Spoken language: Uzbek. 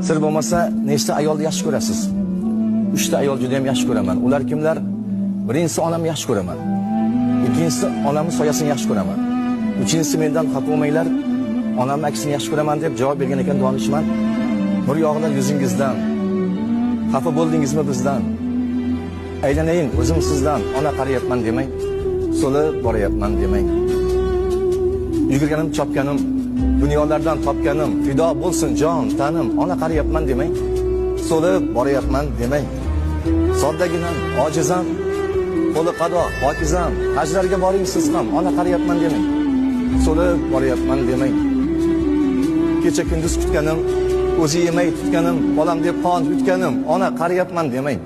Sir bo'lmasa, nechta ayolni yaxshi ko'rasiz? 3 ta ayol juda ham yaxshi ko'raman. Ular kimlar? Birinchisi onamni yaxshi ko'raman. Ikkinchisi onamning soyasini yaxshi ko'raman. Uchinchisi mendan xafa bo'lmanglar, onamning aksini yaxshi ko'raman deb javob bergan ekan donishmand. Bir yog'idan yuzingizdan xafa bo'ldingizmi bizdan? Aylanayin o'zim sizdan, ona qarayapman demang. So'lib boryapman demang. Yugurganim, chopganim, dunyolardan topganim, fido bo'lsin jon, tanim, ona qarayapman demang. So'lib boryapman demang. Soddagina, ojizam, qo'li qado, pokizam, hajlarga boring siz ham, ona qarayapman demang. So'lib boryapman demang. Kecha kunduz kutganim, o'zi yemay tutganim, bolam deb qon yutganim, ona qarayapman demang.